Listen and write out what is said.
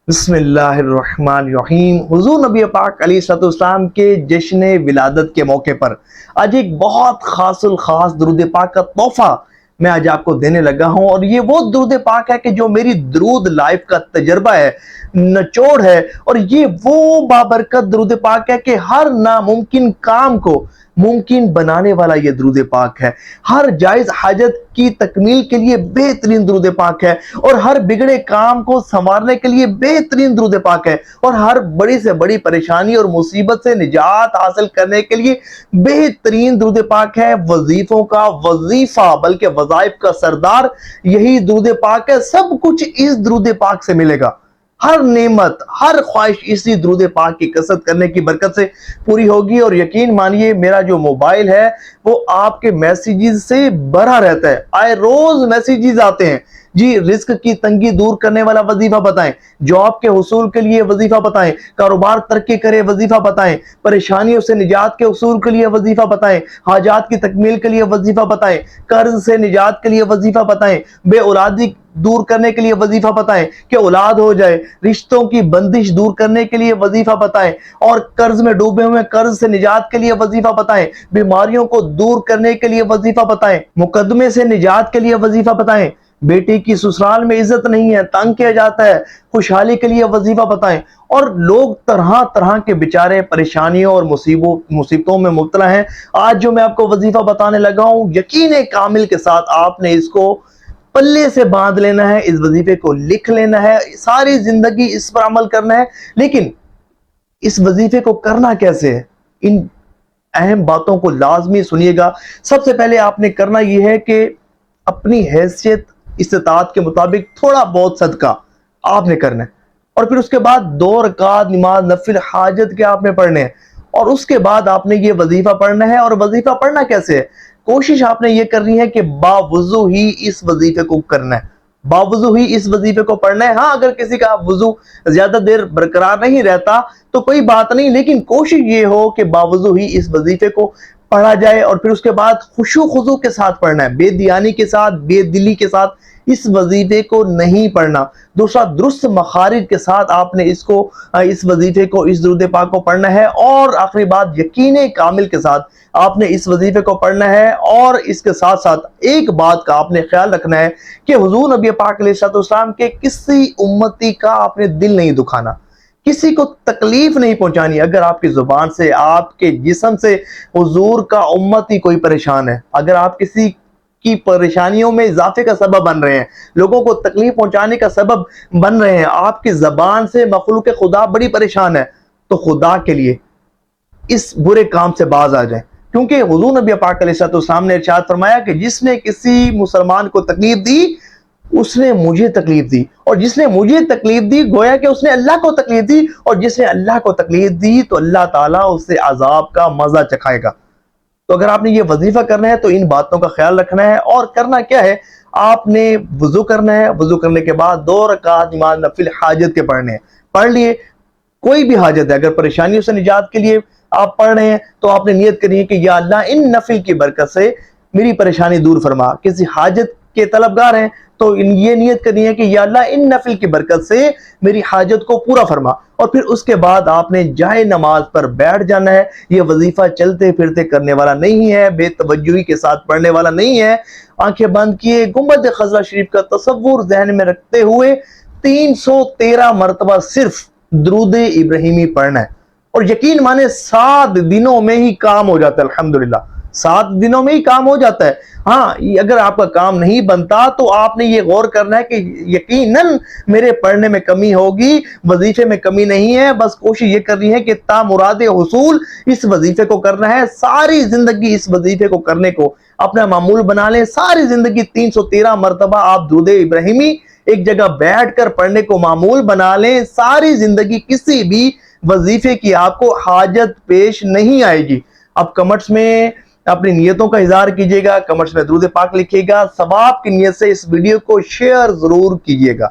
بسم اللہ الرحمن الرحیم۔ حضور نبی پاک علیہ السلام کے جشن ولادت کے موقع پر آج ایک بہت خاص الخاص درود پاک کا تحفہ میں آج آپ کو دینے لگا ہوں، اور یہ وہ درود پاک ہے کہ جو میری درود لائف کا تجربہ ہے، نچوڑ ہے، اور یہ وہ بابرکت درود پاک ہے کہ ہر ناممکن کام کو ممکن بنانے والا یہ درود پاک ہے، ہر جائز حاجت کی تکمیل کے لیے بہترین درود پاک ہے، اور ہر بگڑے کام کو سنوارنے کے لیے بہترین درود پاک ہے، اور ہر بڑی سے بڑی پریشانی اور مصیبت سے نجات حاصل کرنے کے لیے بہترین درود پاک ہے۔ وظیفوں کا وظیفہ بلکہ وظائف کا سردار یہی درود پاک ہے۔ سب کچھ اس درود پاک سے ملے گا، ہر نعمت، ہر خواہش اسی درود پاک کی کثرت کرنے کی برکت سے پوری ہوگی۔ اور یقین مانیے میرا جو موبائل ہے وہ آپ کے میسیجز سے بھرا رہتا ہے، آئے روز میسیجز آتے ہیں، جی رزق کی تنگی دور کرنے والا وظیفہ بتائیں، جاب کے حصول کے لیے وظیفہ بتائیں، کاروبار ترقی کرے وظیفہ بتائیں، پریشانیوں سے نجات کے حصول کے لیے وظیفہ بتائیں، حاجات کی تکمیل کے لیے وظیفہ بتائیں، قرض سے نجات کے لیے وظیفہ بتائیں، بے اولادی دور کرنے کے لیے وظیفہ بتائیں کہ اولاد ہو جائے، رشتوں کی بندش دور کرنے کے لیے وظیفہ بتائیں، اور قرض میں ڈوبے ہوئے قرض سے نجات کے لیے وظیفہ بتائیں، بیماریوں کو دور کرنے کے لیے وظیفہ بتائیں، مقدمے سے نجات کے لیے وظیفہ بتائیں، بیٹی کی سسرال میں عزت نہیں ہے، تنگ کیا جاتا ہے، خوشحالی کے لیے وظیفہ بتائیں۔ اور لوگ طرح طرح کے بیچارے پریشانیوں اور مصیبتوں میں مبتلا ہیں۔ آج جو میں آپ کو وظیفہ بتانے لگا ہوں، یقین کامل کے ساتھ آپ نے اس کو پلے سے باندھ لینا ہے، اس وظیفے کو لکھ لینا ہے، ساری زندگی اس پر عمل کرنا ہے۔ لیکن اس وظیفے کو کرنا کیسے ہے، ان اہم باتوں کو لازمی سنیے گا۔ سب سے پہلے آپ نے کرنا یہ ہے کہ اپنی حیثیت استطاعت کے مطابق تھوڑا بہت صدقہ آپ نے کرنا ہے، اور پھر اس کے بعد 2 رکعت نماز نفل حاجت کے آپ نے پڑھنے ہیں، اور اس کے بعد آپ نے یہ وظیفہ پڑھنا ہے۔ اور وظیفہ پڑھنا کیسے ہے، کوشش آپ نے یہ کرنی ہے کہ باوضو ہی اس وظیفے کو کرنا ہے، باوضو ہی اس وظیفے کو پڑھنا ہے۔ ہاں اگر کسی کا وضو زیادہ دیر برقرار نہیں رہتا تو کوئی بات نہیں، لیکن کوشش یہ ہو کہ باوضو ہی اس وظیفے کو پڑھا جائے، اور پھر اس کے بعد خشوع خضوع کے ساتھ پڑھنا ہے، بے دیانی کے ساتھ، بے دلی کے ساتھ اس وظیفے کو نہیں پڑھنا۔ دوسرا، درست مخارج کے ساتھ آپ نے اس وظیفے کو، اس درود پاک کو پڑھنا ہے۔ اور آخری بات، یقین کامل کے ساتھ آپ نے اس وظیفے کو پڑھنا ہے، اور اس کے ساتھ ساتھ ایک بات کا آپ نے خیال رکھنا ہے کہ حضور نبی پاک علیہ السلام کے کسی امتی کا آپ نے دل نہیں دکھانا، کسی کو تکلیف نہیں پہنچانی۔ اگر آپ کی زبان سے، آپ کے جسم سے حضور کا امتی کوئی پریشان ہے، اگر آپ کسی کی پریشانیوں میں اضافے کا سبب بن رہے ہیں، لوگوں کو تکلیف پہنچانے کا سبب بن رہے ہیں، آپ کی زبان سے مخلوق خدا بڑی پریشان ہے، تو خدا کے لیے اس برے کام سے باز آ جائیں، کیونکہ حضور نبی پاک علیہ السلام نے ارشاد فرمایا کہ جس نے کسی مسلمان کو تکلیف دی اس نے مجھے تکلیف دی، اور جس نے مجھے تکلیف دی گویا کہ اس نے اللہ کو تکلیف دی، اور جس نے اللہ کو تکلیف دی تو اللہ تعالیٰ اس سے عذاب کا مزہ چکھائے گا۔ تو اگر آپ نے یہ وظیفہ کرنا ہے تو ان باتوں کا خیال رکھنا ہے۔ اور کرنا کیا ہے، آپ نے وضو کرنا ہے، وضو کرنے کے بعد 2 رکعت نماز نفل حاجت کے پڑھنے ہیں، پڑھ لیے، کوئی بھی حاجت ہے، اگر پریشانیوں سے نجات کے لیے آپ پڑھ رہے ہیں تو آپ نے نیت کرنی ہے کہ یا اللہ ان نفل کی برکت سے میری پریشانی دور فرما۔ کسی حاجت کے طلبگار ہیں تو یہ نیت کرنی ہے کہ یا اللہ ان نفل کی برکت سے میری حاجت کو پورا فرما، اور پھر اس کے بعد آپ نے جائے نماز پر بیٹھ جانا ہے۔ یہ وظیفہ چلتے پھرتے کرنے والا نہیں ہے، بے توجہی کے ساتھ پڑھنے والا نہیں ہے۔ آنکھیں بند کیے گنبد خضرا شریف کا تصور ذہن میں رکھتے ہوئے 313 مرتبہ صرف درود ابراہیمی پڑھنا ہے، اور یقین مانے 7 دنوں میں ہی کام ہو جاتا ہے۔ الحمدللہ 7 دنوں میں ہی کام ہو جاتا ہے۔ ہاں اگر آپ کا کام نہیں بنتا تو آپ نے یہ غور کرنا ہے کہ یقیناً میرے پڑھنے میں کمی ہوگی، وظیفے میں کمی نہیں ہے، بس کوشش یہ کرنی ہے کہ تا مراد حصول اس وظیفے کو کرنا ہے۔ ساری زندگی اس وظیفے کو کرنے کو اپنا معمول بنا لیں، ساری زندگی 313 مرتبہ آپ درود ابراہیمی ایک جگہ بیٹھ کر پڑھنے کو معمول بنا لیں، ساری زندگی کسی بھی وظیفے کی آپ کو حاجت پیش نہیں آئے گی۔ اب کمنٹس میں اپنی نیتوں کا اظہار کیجیے گا، کمنٹس میں درود پاک لکھیے گا، ثواب کی نیت سے اس ویڈیو کو شیئر ضرور کیجیے گا۔